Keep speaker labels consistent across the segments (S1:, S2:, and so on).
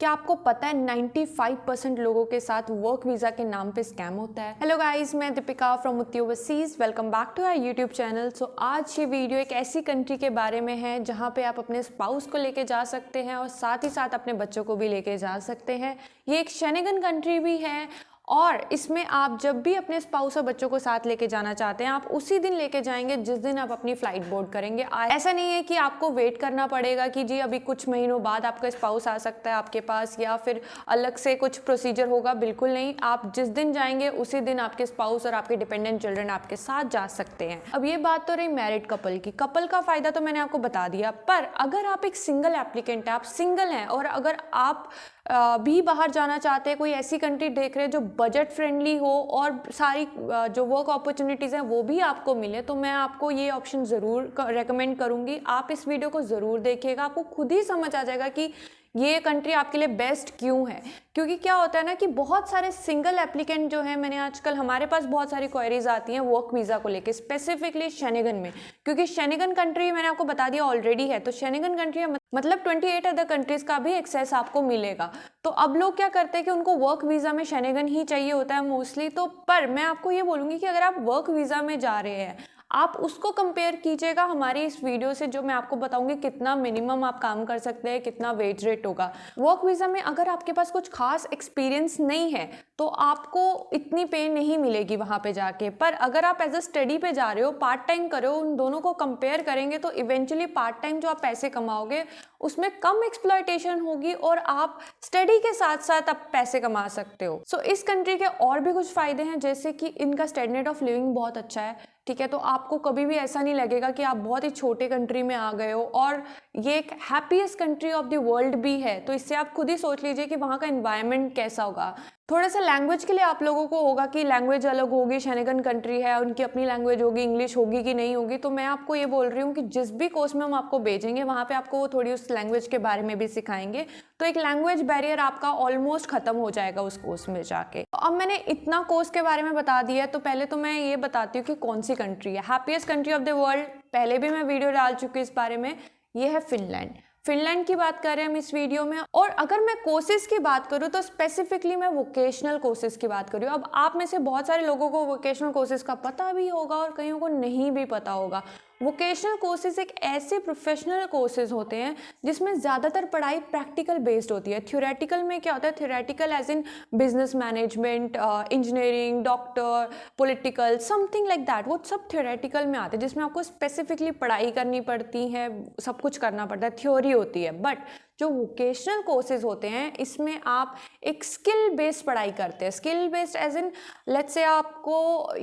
S1: क्या आपको पता है 95% लोगों के साथ वर्क वीज़ा के नाम पे स्कैम होता है। हेलो गाइस, मैं Deepika from Mutti overseas. Welcome back to our YouTube channel. So आज ये वीडियो एक ऐसी कंट्री के बारे में है जहाँ पे आप अपने स्पाउस को लेके जा सकते हैं और साथ ही साथ अपने बच्चों को भी लेके जा सकते हैं। ये एक शेनेगन कंट्री भी है और इसमें आप जब भी अपने स्पाउस और बच्चों को साथ लेके जाना चाहते हैं आप उसी दिन लेके जाएंगे जिस दिन आप अपनी फ्लाइट बोर्ड करेंगे। ऐसा नहीं है कि आपको वेट करना पड़ेगा कि जी अभी कुछ महीनों बाद आपका स्पाउस आ सकता है आपके पास या फिर अलग से कुछ प्रोसीजर होगा। बिल्कुल नहीं, आप जिस दिन जाएंगे उसी दिन आपके स्पाउस और आपके डिपेंडेंट चिल्ड्रन आपके साथ जा सकते हैं। अब ये बात तो रही मैरिड कपल की। कपल का फायदा तो मैंने आपको बता दिया, पर अगर आप एक सिंगल एप्लीकेंट है, आप सिंगल हैं और अगर आप भी बाहर जाना चाहते हैं, कोई ऐसी कंट्री देख रहे हैं जो बजट फ्रेंडली हो और सारी जो वर्क अपॉर्चुनिटीज़ हैं वो भी आपको मिले, तो मैं आपको ये ऑप्शन ज़रूर रेकमेंड करूँगी। आप इस वीडियो को ज़रूर देखिएगा, आपको खुद ही समझ आ जाएगा कि ये कंट्री आपके लिए बेस्ट क्यों है। क्योंकि क्या होता है ना कि बहुत सारे सिंगल एप्लीकेंट जो हैं, मैंने आजकल हमारे पास बहुत सारी क्वेरीज आती हैं वर्क वीज़ा को लेके, स्पेसिफिकली शेनेगन में। क्योंकि शेनेगन कंट्री मैंने आपको बता दिया ऑलरेडी है, तो शेनेगन कंट्री है मतलब 28 अदर कंट्रीज का भी एक्सेस आपको मिलेगा। तो अब लोग क्या करते हैं कि उनको वर्क वीज़ा में शेनेगन ही चाहिए होता है मोस्टली। तो पर मैं आपको ये बोलूँगी कि अगर आप वर्क वीज़ा में जा रहे हैं आप उसको कंपेयर कीजिएगा हमारी इस वीडियो से, जो मैं आपको बताऊंगी कितना मिनिमम आप काम कर सकते हैं, कितना वेज रेट होगा। वर्क वीज़ा में अगर आपके पास कुछ खास एक्सपीरियंस नहीं है तो आपको इतनी पे नहीं मिलेगी वहाँ पे जाके। पर अगर आप एज अ स्टडी पे जा रहे हो, पार्ट टाइम कर रहे हो, उन दोनों को कंपेयर करेंगे तो इवेंचुअली पार्ट टाइम जो आप पैसे कमाओगे उसमें कम एक्सप्लॉयटेशन होगी और आप स्टडी के साथ साथ आप पैसे कमा सकते हो। सो इस कंट्री के और भी कुछ फ़ायदे हैं, जैसे कि इनका स्टैंडर्ड ऑफ लिविंग बहुत अच्छा है। ठीक है, तो आपको कभी भी ऐसा नहीं लगेगा कि आप बहुत ही छोटे कंट्री में आ गए हो। और ये एक happiest country of the world भी है, तो इससे आप खुद ही सोच लीजिए कि वहाँ का एनवायरनमेंट कैसा होगा। थोड़ा सा लैंग्वेज के लिए आप लोगों को होगा कि लैंग्वेज अलग होगी, शेनेगन कंट्री है, उनकी अपनी लैंग्वेज होगी, इंग्लिश होगी कि नहीं होगी। तो मैं आपको ये बोल रही हूँ कि जिस भी कोर्स में हम आपको भेजेंगे वहाँ पे आपको वो थोड़ी उस लैंग्वेज के बारे में भी सिखाएंगे, तो एक लैंग्वेज बैरियर आपका ऑलमोस्ट खत्म हो जाएगा उस कोर्स में जाके। अब मैंने इतना कोर्स के बारे में बता दिया है, तो पहले तो मैं ये बताती हूँ कि कौन सी कंट्री है happiest country of the world. पहले भी मैं वीडियो डाल चुकी हूँ इस बारे में। ये है फिनलैंड। फिनलैंड की बात कर रहे हैं हम इस वीडियो में। और अगर मैं कोर्सेज की बात करूँ तो स्पेसिफिकली मैं वोकेशनल कोर्सेज की बात कर रही हूँ। अब आप में से बहुत सारे लोगों को वोकेशनल कोर्सेज का पता भी होगा और कईयों को नहीं भी पता होगा। वोकेशनल कोर्सेज एक ऐसे प्रोफेशनल कोर्सेज होते हैं जिसमें ज़्यादातर पढ़ाई प्रैक्टिकल बेस्ड होती है। थ्योरेटिकल में क्या होता है, theoretical as in business management, engineering, doctor, political, something like that, वो सब थ्योरेटिकल में आते हैं जिसमें आपको स्पेसिफिकली पढ़ाई करनी पड़ती है, सब कुछ करना पड़ता है, थ्योरी होती है। बट जो वोकेशनल कोर्सेज होते हैं इसमें आप एक स्किल बेस्ड पढ़ाई करते हैं। Skill based as in let's से आपको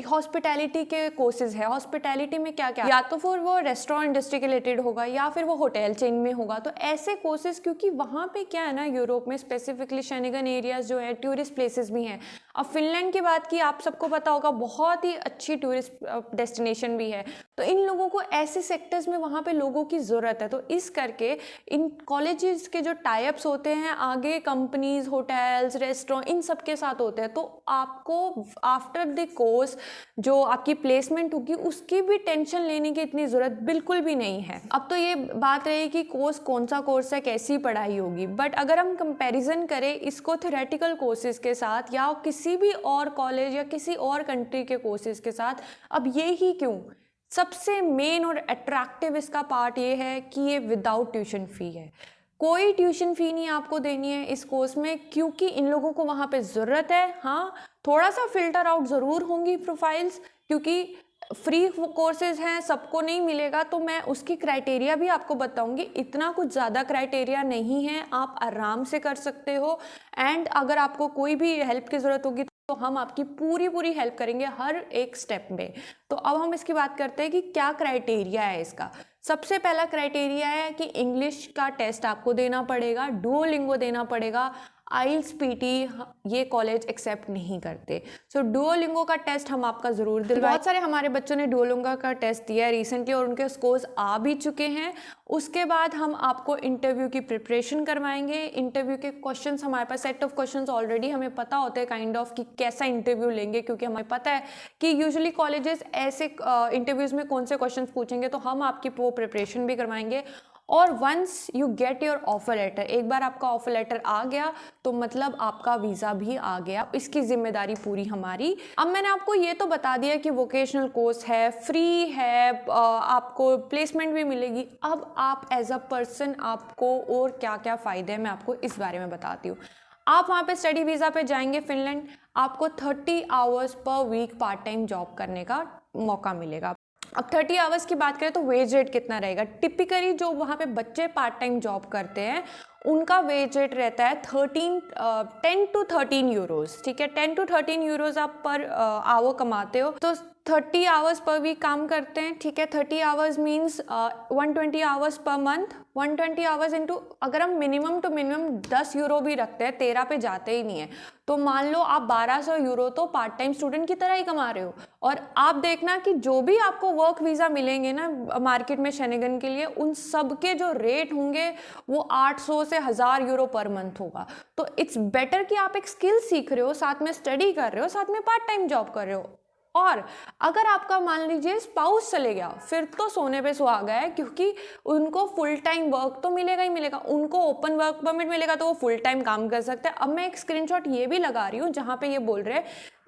S1: हॉस्पिटैलिटी के कोर्सेज है। हॉस्पिटैलिटी में क्या क्या, या तो फिर वो रेस्टोरेंट इंडस्ट्री के रिलेटेड होगा या फिर वो होटल चेन में होगा। तो ऐसे कोर्सेज, क्योंकि वहाँ पे क्या है ना, यूरोप में स्पेसिफिकली शेनेगन एरियाज जो है टूरिस्ट प्लेसेस भी हैं। अब फिनलैंड की बात की, आप सबको पता होगा बहुत ही अच्छी टूरिस्ट डेस्टिनेशन भी है। तो इन लोगों को ऐसे सेक्टर्स में वहाँ पे लोगों की ज़रूरत है, तो इस करके इन कॉलेजेस के जो टाइप्स होते हैं आगे कंपनीज, होटल्स, रेस्टोरेंट, इन सब के साथ होते हैं। तो आपको आफ्टर द कोर्स जो आपकी प्लेसमेंट होगी उसकी भी टेंशन लेने की इतनी ज़रूरत बिल्कुल भी नहीं है। अब तो ये बात रही कि कोर्स कौन सा कोर्स है, कैसी पढ़ाई होगी। बट अगर हम कंपैरिजन करें इसको थ्योरेटिकल कोर्सेज के साथ या किसी भी और कॉलेज या किसी और कंट्री के कोर्सेज के साथ, अब ये ही क्यों, सबसे मेन और अट्रैक्टिव इसका पार्ट ये है कि ये विदाउट ट्यूशन फी है। कोई ट्यूशन फी नहीं आपको देनी है इस कोर्स में, क्योंकि इन लोगों को वहाँ पे ज़रूरत है। हाँ, थोड़ा सा फिल्टर आउट ज़रूर होंगी प्रोफाइल्स, क्योंकि फ्री कोर्सेज हैं, सबको नहीं मिलेगा। तो मैं उसकी क्राइटेरिया भी आपको बताऊंगी। इतना कुछ ज़्यादा क्राइटेरिया नहीं है, आप आराम से कर सकते हो। एंड अगर आपको कोई भी हेल्प की ज़रूरत होगी तो हम आपकी पूरी हेल्प करेंगे हर एक स्टेप में। तो अब हम इसकी बात करते हैं कि क्या क्राइटेरिया है इसका। सबसे पहला क्राइटेरिया है कि इंग्लिश का टेस्ट आपको देना पड़ेगा, डुओलिंगो देना पड़ेगा। आइल्स पीटी ये कॉलेज एक्सेप्ट नहीं करते। सो डुओलिंगो का टेस्ट हम आपका ज़रूर दिलवाएं। बहुत सारे हमारे बच्चों ने डुओलिंगो का टेस्ट दिया है रिसेंटली और उनके स्कोर्स आ भी चुके हैं। उसके बाद हम आपको इंटरव्यू की प्रिपरेशन करवाएंगे। इंटरव्यू के क्वेश्चंस हमारे पास सेट ऑफ क्वेश्चंस ऑलरेडी हमें पता होते हैं काइंड ऑफ कि कैसा इंटरव्यू लेंगे, क्योंकि हमें पता है कि यूजुअली कॉलेजेस ऐसे इंटरव्यूज़ में कौन से क्वेश्चंस पूछेंगे। तो हम आपकी वो प्रिपरेशन भी करवाएंगे और once you get your offer letter, एक बार आपका ऑफर लेटर आ गया तो मतलब आपका वीज़ा भी आ गया, इसकी जिम्मेदारी पूरी हमारी। अब मैंने आपको ये तो बता दिया कि वोकेशनल कोर्स है, फ्री है, आपको प्लेसमेंट भी मिलेगी। अब आप एज अ पर्सन आपको और क्या क्या फ़ायदे हैं मैं आपको इस बारे में बताती हूँ। आप वहाँ पे स्टडी वीज़ा पे जाएंगे फिनलैंड, आपको 30 hours per week part time job करने का मौका मिलेगा। अब 30 आवर्स की बात करें तो वेज रेट कितना रहेगा? टिपिकली जो वहाँ पे बच्चे पार्ट टाइम जॉब करते हैं उनका वेज रेट रहता है 10 to 13 यूरोज़, ठीक है। 10 to 13 यूरोज़ आप पर आवर कमाते हो, तो 30 आवर्स पर वीक काम करते हैं, ठीक है। 30 hours means 120 hours per month, 120 hours into, अगर हम मिनिमम टू मिनिमम 10 यूरो भी रखते हैं, 13 पे जाते ही नहीं है, तो मान लो आप 1200 यूरो तो पार्ट टाइम स्टूडेंट की तरह ही कमा रहे हो। और आप देखना कि जो भी आपको वर्क वीज़ा मिलेंगे ना मार्केट में शेनेगन के लिए, उन सब के जो रेट होंगे वो 800 से 1000 यूरो पर मंथ होगा। तो इट्स बेटर कि आप एक स्किल सीख रहे हो, साथ में स्टडी कर रहे हो, साथ में पार्ट टाइम जॉब कर रहे हो। और अगर आपका मान लीजिए स्पाउस चले गया, फिर तो सोने पे सुहागा है, क्योंकि उनको फुल टाइम वर्क तो मिलेगा ही मिलेगा। उनको ओपन वर्क परमिट मिलेगा तो वो फुल टाइम काम कर सकते हैं। अब मैं एक स्क्रीनशॉट ये भी लगा रही हूँ जहाँ पे ये बोल रहे हैं,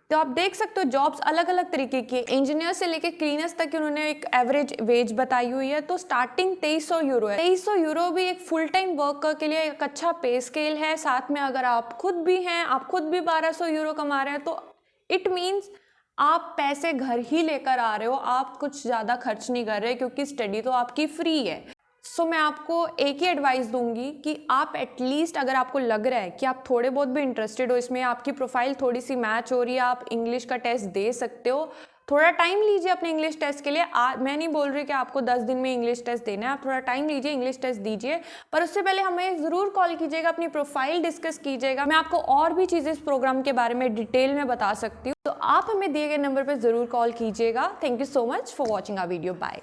S1: तो आप देख सकते हो जॉब्स अलग अलग तरीके की, इंजीनियर से लेके क्लीनर्स तक उन्होंने एक एवरेज वेज बताई हुई है। तो स्टार्टिंग 2300 यूरो है। 2300 यूरो भी एक फुल टाइम वर्कर के लिए एक अच्छा पे स्केल है। साथ में अगर आप खुद भी हैं, आप खुद भी 1200 यूरो कमा रहे हैं, तो इट मीन्स आप पैसे घर ही लेकर आ रहे हो, आप कुछ ज़्यादा खर्च नहीं कर रहे, क्योंकि स्टडी तो आपकी फ्री है। सो मैं आपको एक ही एडवाइस दूंगी कि आप एटलीस्ट, अगर आपको लग रहा है कि आप थोड़े बहुत भी इंटरेस्टेड हो इसमें, आपकी प्रोफाइल थोड़ी सी मैच हो रही है, आप इंग्लिश का टेस्ट दे सकते हो, थोड़ा टाइम लीजिए अपने इंग्लिश टेस्ट के लिए। मैं नहीं बोल रही कि आपको 10 दिन में इंग्लिश टेस्ट देना है, आप थोड़ा टाइम लीजिए, इंग्लिश टेस्ट दीजिए, पर उससे पहले हमें ज़रूर कॉल कीजिएगा, अपनी प्रोफाइल डिस्कस कीजिएगा। मैं आपको और भी चीज़ें इस प्रोग्राम के बारे में डिटेल में बता सकती हूँ, तो आप हमें दिए गए नंबर पर ज़रूर कॉल कीजिएगा। Thank you so much for watching our video. Bye.